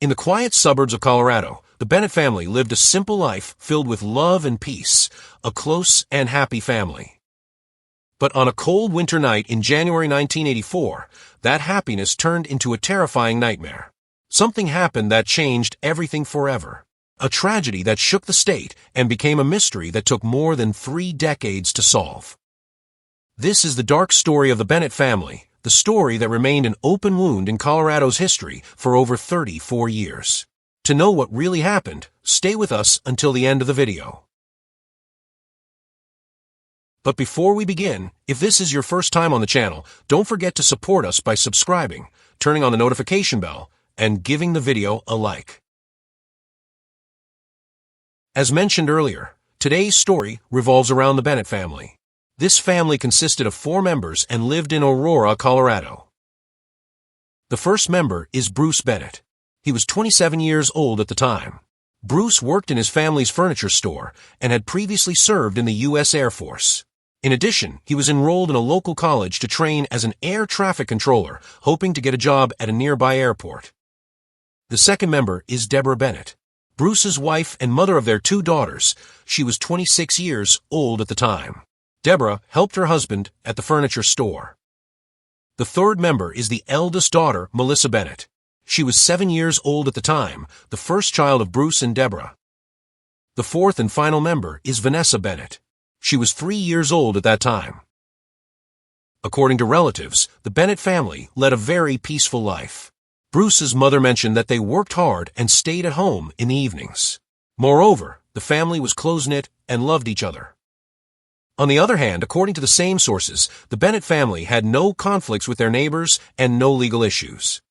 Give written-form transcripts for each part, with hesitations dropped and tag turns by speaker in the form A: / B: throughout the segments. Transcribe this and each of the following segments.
A: In the quiet suburbs of Colorado, the Bennett family lived a simple life filled with love and peace, a close and happy family. But on a cold winter night in January 1984, that happiness turned into a terrifying nightmare. Something happened that changed everything forever. A tragedy that shook the state and became a mystery that took more than 3 decades to solve. This is the dark story of the Bennett family, the story that remained an open wound in Colorado's history for over 34 years. To know what really happened, stay with us until the end of the video. But before we begin, if this is your first time on the channel, don't forget to support us by subscribing, turning on the notification bell, and giving the video a like. As mentioned earlier, today's story revolves around the Bennett family. This family consisted of 4 members and lived in Aurora, Colorado. The first member is Bruce Bennett. He was 27 years old at the time. Bruce worked in his family's furniture store and had previously served in the U.S. Air Force. In addition, he was enrolled in a local college to train as an air traffic controller, hoping to get a job at a nearby airport. The second member is Deborah Bennett, Bruce's wife and mother of their 2 daughters. She was 26 years old at the time. Deborah helped her husband at the furniture store. The third member is the eldest daughter, Melissa Bennett. She was 7 years old at the time, the first child of Bruce and Deborah. The fourth and final member is Vanessa Bennett. She was 3 years old at that time. According to relatives, the Bennett family led a very peaceful life. Bruce's mother mentioned that they worked hard and stayed at home in the evenings. Moreover, the family was close-knit and loved each other. On the other hand, according to the same sources, the Bennett family had no conflicts with their neighbors and no legal issues.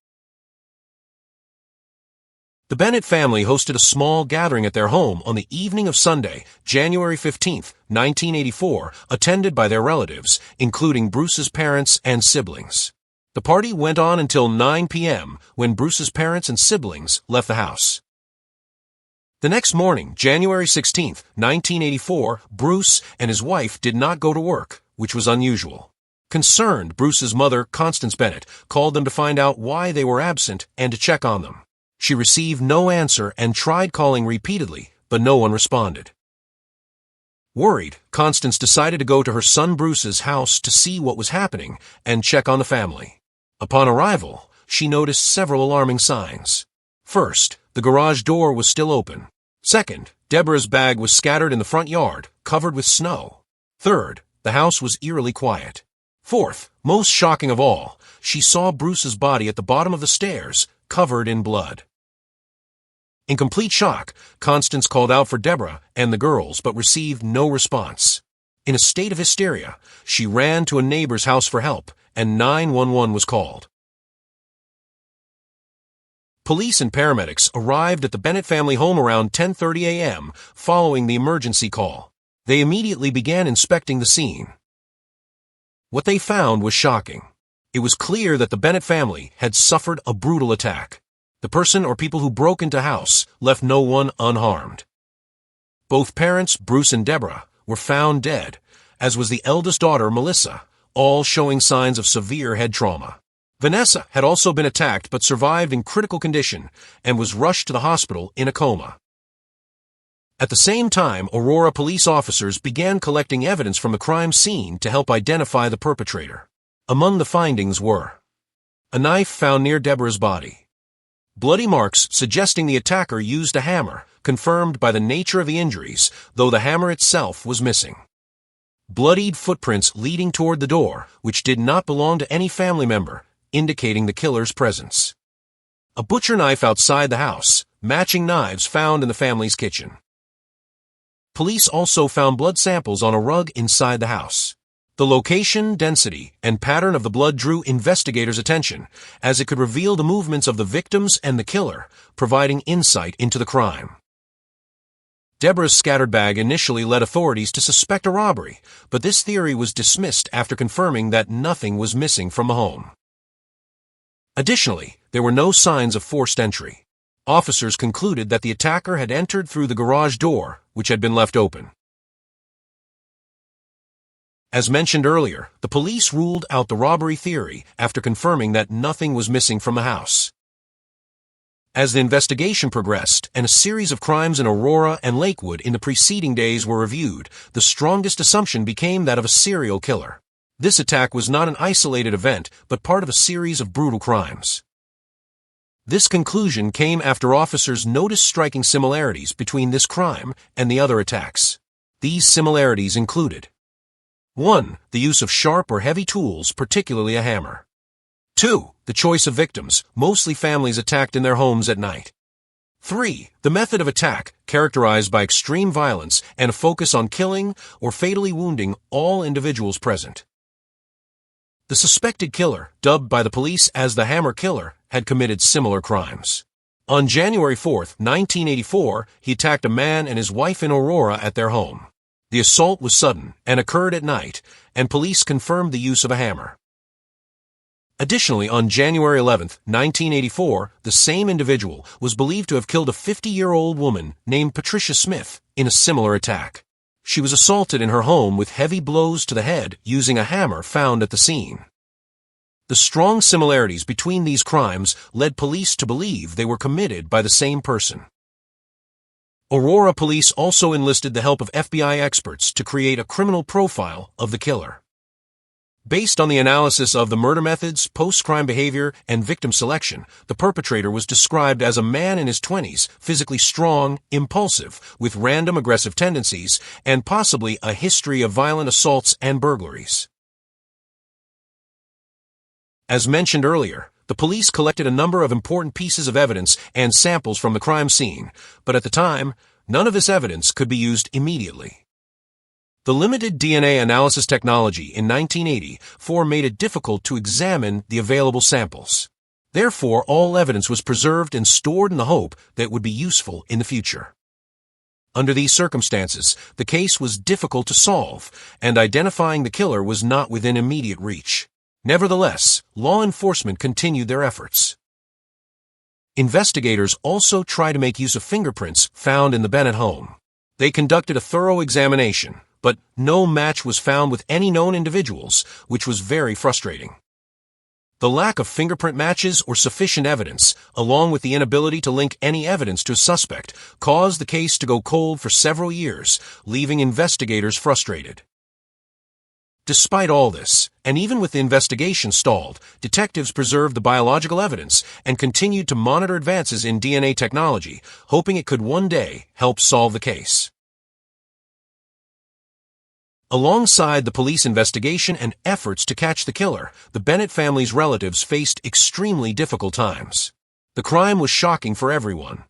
A: The Bennett family hosted a small gathering at their home on the evening of Sunday, January 15, 1984, attended by their relatives, including Bruce's parents and siblings. The party went on until 9 p.m. when Bruce's parents and siblings left the house. The next morning, January 16, 1984, Bruce and his wife did not go to work, which was unusual. Concerned, Bruce's mother, Constance Bennett, called them to find out why they were absent and to check on them. She received no answer and tried calling repeatedly, but no one responded. Worried, Constance decided to go to her son Bruce's house to see what was happening and check on the family. Upon arrival, she noticed several alarming signs. First, the garage door was still open. Second, Deborah's bag was scattered in the front yard, covered with snow. Third, the house was eerily quiet. Fourth, most shocking of all, she saw Bruce's body at the bottom of the stairs, covered in blood. In complete shock, Constance called out for Deborah and the girls but received no response. In a state of hysteria, she ran to a neighbor's house for help, and 911 was called. Police and paramedics arrived at the Bennett family home around 10:30 a.m. following the emergency call. They immediately began inspecting the scene. What they found was shocking. It was clear that the Bennett family had suffered a brutal attack. The person or people who broke into the house left no one unharmed. Both parents, Bruce and Deborah, were found dead, as was the eldest daughter, Melissa, all showing signs of severe head trauma. Vanessa had also been attacked but survived in critical condition and was rushed to the hospital in a coma. At the same time, Aurora police officers began collecting evidence from the crime scene to help identify the perpetrator. Among the findings were a knife found near Deborah's body, bloody marks suggesting the attacker used a hammer, confirmed by the nature of the injuries, though the hammer itself was missing. Bloodied footprints leading toward the door, which did not belong to any family member, indicating the killer's presence. A butcher knife outside the house, matching knives found in the family's kitchen. Police also found blood samples on a rug inside the house. The location, density, and pattern of the blood drew investigators' attention, as it could reveal the movements of the victims and the killer, providing insight into the crime. Deborah's scattered bag initially led authorities to suspect a robbery, but this theory was dismissed after confirming that nothing was missing from the home. Additionally, there were no signs of forced entry. Officers concluded that the attacker had entered through the garage door, which had been left open. As mentioned earlier, the police ruled out the robbery theory after confirming that nothing was missing from the house. As the investigation progressed and a series of crimes in Aurora and Lakewood in the preceding days were reviewed, the strongest assumption became that of a serial killer. This attack was not an isolated event, but part of a series of brutal crimes. This conclusion came after officers noticed striking similarities between this crime and the other attacks. These similarities included: 1. The use of sharp or heavy tools, particularly a hammer. 2. The choice of victims, mostly families attacked in their homes at night. 3. The method of attack, characterized by extreme violence and a focus on killing or fatally wounding all individuals present. The suspected killer, dubbed by the police as the Hammer Killer, had committed similar crimes. On January 4, 1984, he attacked a man and his wife in Aurora at their home. The assault was sudden and occurred at night, and police confirmed the use of a hammer. Additionally, on January 11, 1984, the same individual was believed to have killed a 50-year-old woman named Patricia Smith in a similar attack. She was assaulted in her home with heavy blows to the head using a hammer found at the scene. The strong similarities between these crimes led police to believe they were committed by the same person. Aurora police also enlisted the help of FBI experts to create a criminal profile of the killer. Based on the analysis of the murder methods, post-crime behavior, and victim selection, the perpetrator was described as a man in his 20s, physically strong, impulsive, with random aggressive tendencies, and possibly a history of violent assaults and burglaries. As mentioned earlier, the police collected a number of important pieces of evidence and samples from the crime scene, but at the time, none of this evidence could be used immediately. The limited DNA analysis technology in 1984 made it difficult to examine the available samples. Therefore, all evidence was preserved and stored in the hope that it would be useful in the future. Under these circumstances, the case was difficult to solve, and identifying the killer was not within immediate reach. Nevertheless, law enforcement continued their efforts. Investigators also tried to make use of fingerprints found in the Bennett home. They conducted a thorough examination, but no match was found with any known individuals, which was very frustrating. The lack of fingerprint matches or sufficient evidence, along with the inability to link any evidence to a suspect, caused the case to go cold for several years, leaving investigators frustrated. Despite all this, and even with the investigation stalled, detectives preserved the biological evidence and continued to monitor advances in DNA technology, hoping it could one day help solve the case. Alongside the police investigation and efforts to catch the killer, the Bennett family's relatives faced extremely difficult times. The crime was shocking for everyone.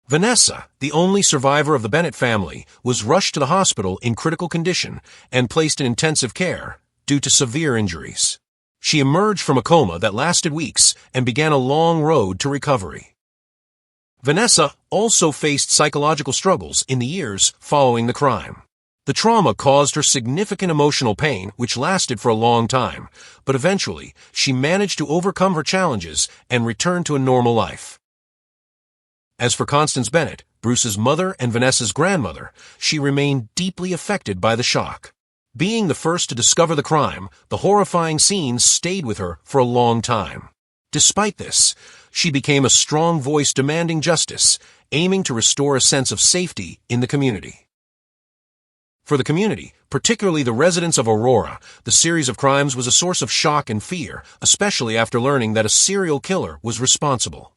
A: Vanessa, the only survivor of the Bennett family, was rushed to the hospital in critical condition and placed in intensive care due to severe injuries. She emerged from a coma that lasted weeks and began a long road to recovery. Vanessa also faced psychological struggles in the years following the crime. The trauma caused her significant emotional pain, which lasted for a long time, but eventually she managed to overcome her challenges and return to a normal life. As for Constance Bennett, Bruce's mother and Vanessa's grandmother, she remained deeply affected by the shock. Being the first to discover the crime, the horrifying scenes stayed with her for a long time. Despite this, she became a strong voice demanding justice, aiming to restore a sense of safety in the community. For the community, particularly the residents of Aurora, the series of crimes was a source of shock and fear, especially after learning that a serial killer was responsible.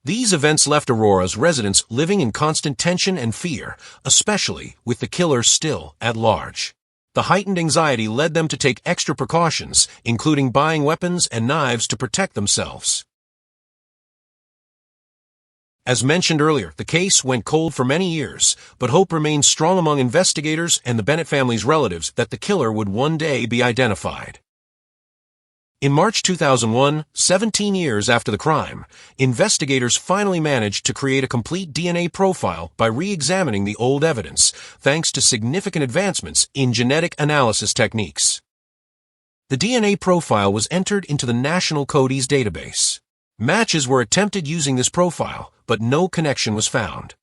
A: These events left Aurora's residents living in constant tension and fear, especially with the killer still at large. The heightened anxiety led them to take extra precautions, including buying weapons and knives to protect themselves. As mentioned earlier, the case went cold for many years, but hope remained strong among investigators and the Bennett family's relatives that the killer would one day be identified. In March 2001, 17 years after the crime, investigators finally managed to create a complete DNA profile by re-examining the old evidence, thanks to significant advancements in genetic analysis techniques. The DNA profile was entered into the National CODIS database. Matches were attempted using this profile, but no connection was found.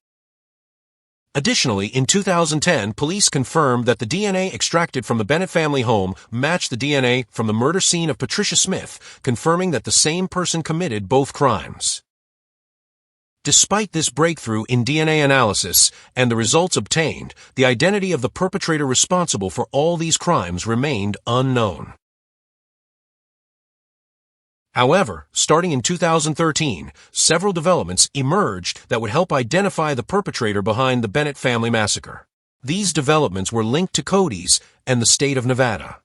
A: Additionally, in 2010, police confirmed that the DNA extracted from the Bennett family home matched the DNA from the murder scene of Patricia Smith, confirming that the same person committed both crimes. Despite this breakthrough in DNA analysis and the results obtained, the identity of the perpetrator responsible for all these crimes remained unknown. However, starting in 2013, several developments emerged that would help identify the perpetrator behind the Bennett family massacre. These developments were linked to CODIS and the state of Nevada.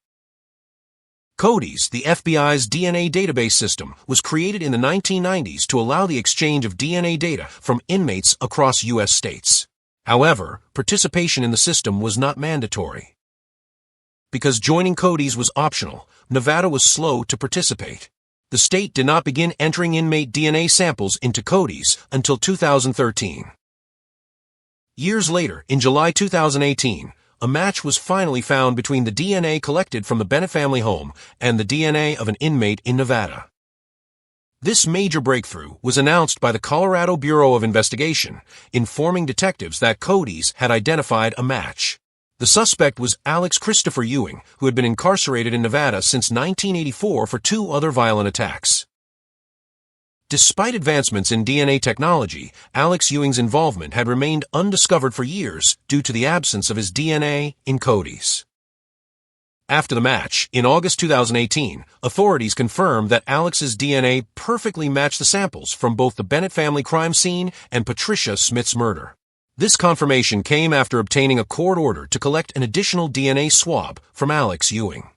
A: CODIS, the FBI's DNA database system, was created in the 1990s to allow the exchange of DNA data from inmates across U.S. states. However, participation in the system was not mandatory. Because joining CODIS was optional, Nevada was slow to participate. The state did not begin entering inmate DNA samples into CODIS until 2013. Years later, in July 2018, a match was finally found between the DNA collected from the Bennett family home and the DNA of an inmate in Nevada. This major breakthrough was announced by the Colorado Bureau of Investigation, informing detectives that CODIS had identified a match. The suspect was Alex Christopher Ewing, who had been incarcerated in Nevada since 1984 for 2 other violent attacks. Despite advancements in DNA technology, Alex Ewing's involvement had remained undiscovered for years due to the absence of his DNA in CODIS. After the match, in August 2018, authorities confirmed that Alex's DNA perfectly matched the samples from both the Bennett family crime scene and Patricia Smith's murder. This confirmation came after obtaining a court order to collect an additional DNA swab from Alex Ewing.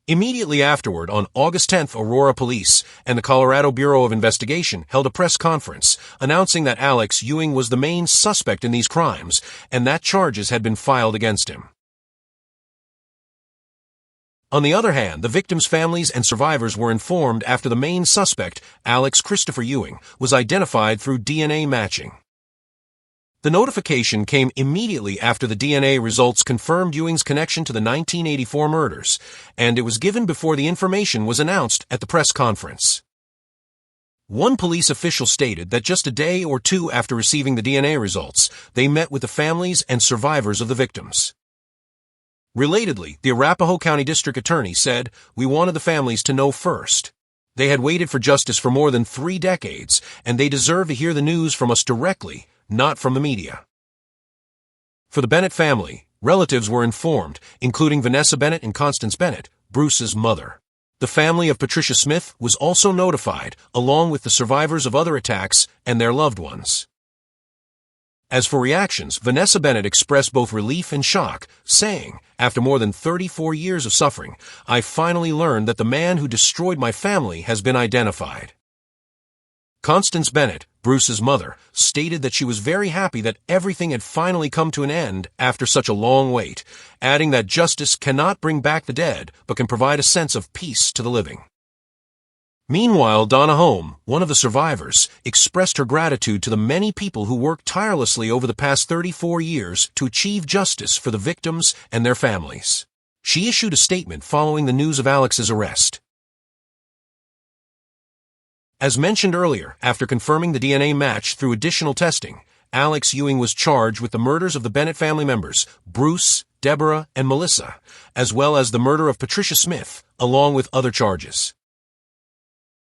A: Immediately afterward, on August 10th, Aurora Police and the Colorado Bureau of Investigation held a press conference announcing that Alex Ewing was the main suspect in these crimes and that charges had been filed against him. On the other hand, the victims' families and survivors were informed after the main suspect, Alex Christopher Ewing, was identified through DNA matching. The notification came immediately after the DNA results confirmed Ewing's connection to the 1984 murders, and it was given before the information was announced at the press conference. One police official stated that just a day or 2 after receiving the DNA results, they met with the families and survivors of the victims. Relatedly, the Arapahoe County District Attorney said, "We wanted the families to know first. They had waited for justice for more than 3 decades, and they deserve to hear the news from us directly, not from the media." For the Bennett family, relatives were informed, including Vanessa Bennett and Constance Bennett, Bruce's mother. The family of Patricia Smith was also notified, along with the survivors of other attacks and their loved ones. As for reactions, Vanessa Bennett expressed both relief and shock, saying, "After more than 34 years of suffering, I finally learned that the man who destroyed my family has been identified." Constance Bennett, Bruce's mother, stated that she was very happy that everything had finally come to an end after such a long wait, adding that justice cannot bring back the dead, but can provide a sense of peace to the living. Meanwhile, Donna Home, one of the survivors, expressed her gratitude to the many people who worked tirelessly over the past 34 years to achieve justice for the victims and their families. She issued a statement following the news of Alex's arrest. As mentioned earlier, after confirming the DNA match through additional testing, Alex Ewing was charged with the murders of the Bennett family members, Bruce, Deborah, and Melissa, as well as the murder of Patricia Smith, along with other charges.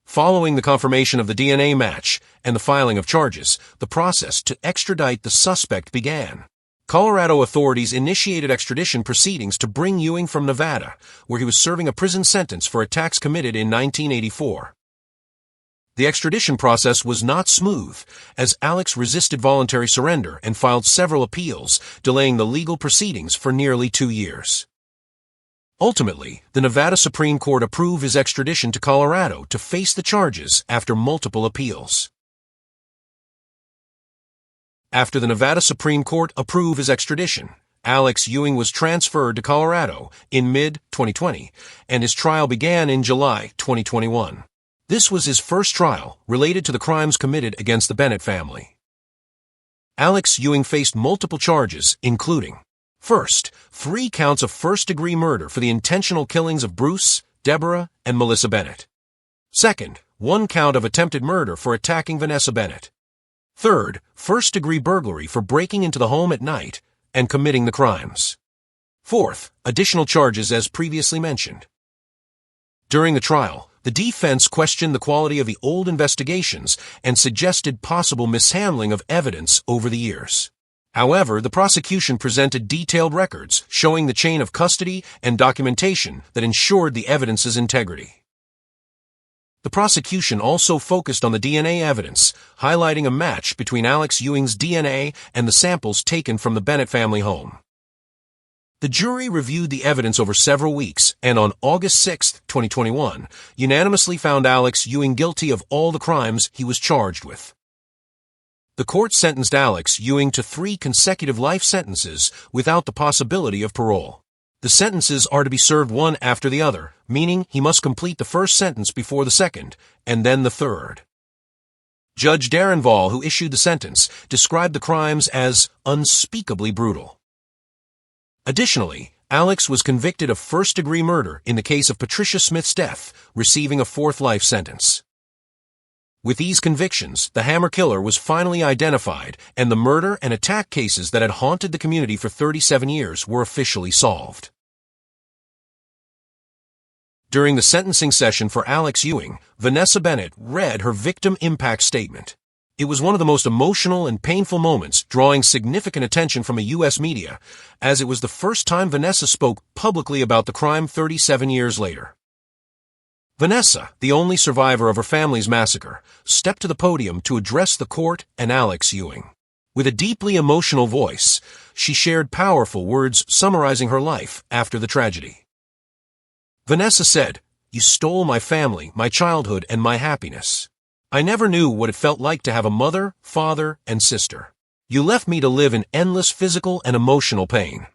A: Following the confirmation of the DNA match and the filing of charges, the process to extradite the suspect began. Colorado authorities initiated extradition proceedings to bring Ewing from Nevada, where he was serving a prison sentence for attacks committed in 1984. The extradition process was not smooth, as Alex resisted voluntary surrender and filed several appeals, delaying the legal proceedings for nearly 2 years. Ultimately, the Nevada Supreme Court approved his extradition to Colorado to face the charges after multiple appeals. After the Nevada Supreme Court approved his extradition, Alex Ewing was transferred to Colorado in mid-2020, and his trial began in July 2021. This was his first trial related to the crimes committed against the Bennett family. Alex Ewing faced multiple charges, including, first, 3 counts of first-degree murder for the intentional killings of Bruce, Deborah, and Melissa Bennett. Second, 1 count of attempted murder for attacking Vanessa Bennett. Third, first-degree burglary for breaking into the home at night and committing the crimes. Fourth, additional charges as previously mentioned. During the trial, The defense questioned the quality of the old investigations and suggested possible mishandling of evidence over the years. However, the prosecution presented detailed records showing the chain of custody and documentation that ensured the evidence's integrity. The prosecution also focused on the DNA evidence, highlighting a match between Alex Ewing's DNA and the samples taken from the Bennett family home. The jury reviewed the evidence over several weeks and on August 6, 2021, unanimously found Alex Ewing guilty of all the crimes he was charged with. The court sentenced Alex Ewing to 3 consecutive life sentences without the possibility of parole. The sentences are to be served one after the other, meaning he must complete the first sentence before the second, and then the third. Judge Darren Vall, who issued the sentence, described the crimes as unspeakably brutal. Additionally, Alex was convicted of first-degree murder in the case of Patricia Smith's death, receiving a 4th life sentence. With these convictions, the Hammer killer was finally identified, and the murder and attack cases that had haunted the community for 37 years were officially solved. During the sentencing session for Alex Ewing, Vanessa Bennett read her victim impact statement. It was one of the most emotional and painful moments, drawing significant attention from a U.S. media, as it was the first time Vanessa spoke publicly about the crime 37 years later. Vanessa, the only survivor of her family's massacre, stepped to the podium to address the court and Alex Ewing. With a deeply emotional voice, she shared powerful words summarizing her life after the tragedy. Vanessa said, "You stole my family, my childhood, and my happiness. I never knew what it felt like to have a mother, father, and sister. You left me to live in endless physical and emotional pain."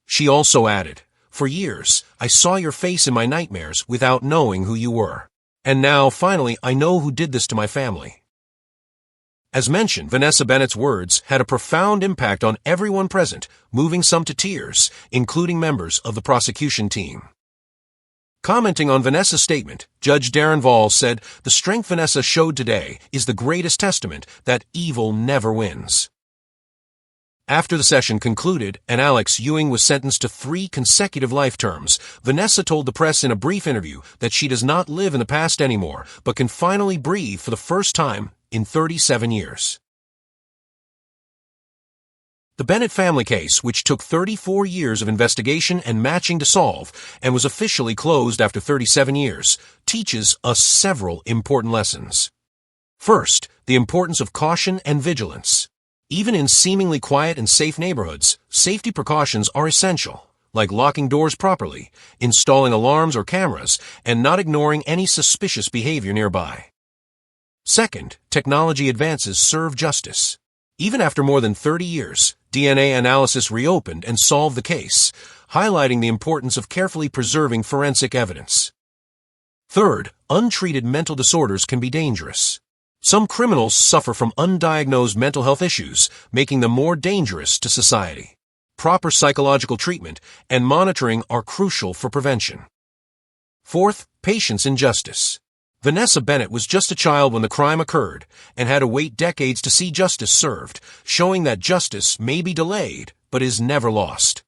A: She also added, "For years, I saw your face in my nightmares without knowing who you were. And now, finally, I know who did this to my family." As mentioned, Vanessa Bennett's words had a profound impact on everyone present, moving some to tears, including members of the prosecution team. Commenting on Vanessa's statement, Judge Darren Vall said, "The strength Vanessa showed today is the greatest testament that evil never wins." After the session concluded and Alex Ewing was sentenced to 3 consecutive life terms, Vanessa told the press in a brief interview that she does not live in the past anymore, but can finally breathe for the first time in 37 years. The Bennett family case, which took 34 years of investigation and matching to solve, and was officially closed after 37 years, teaches us several important lessons. First, the importance of caution and vigilance. Even in seemingly quiet and safe neighborhoods, safety precautions are essential, like locking doors properly, installing alarms or cameras, and not ignoring any suspicious behavior nearby. Second, technology advances serve justice. Even after more than 30 years, DNA analysis reopened and solved the case, highlighting the importance of carefully preserving forensic evidence. Third, untreated mental disorders can be dangerous. Some criminals suffer from undiagnosed mental health issues, making them more dangerous to society. Proper psychological treatment and monitoring are crucial for prevention. Fourth, patience in justice. Vanessa Bennett was just a child when the crime occurred and had to wait decades to see justice served, showing that justice may be delayed but is never lost.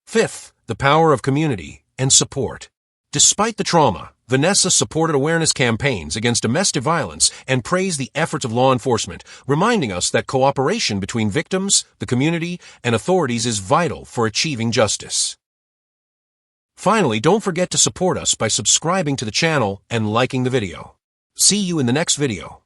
A: Fifth, the power of community and support. Despite the trauma, Vanessa supported awareness campaigns against domestic violence and praised the efforts of law enforcement, reminding us that cooperation between victims, the community, and authorities is vital for achieving justice. Finally, don't forget to support us by subscribing to the channel and liking the video. See you in the next video.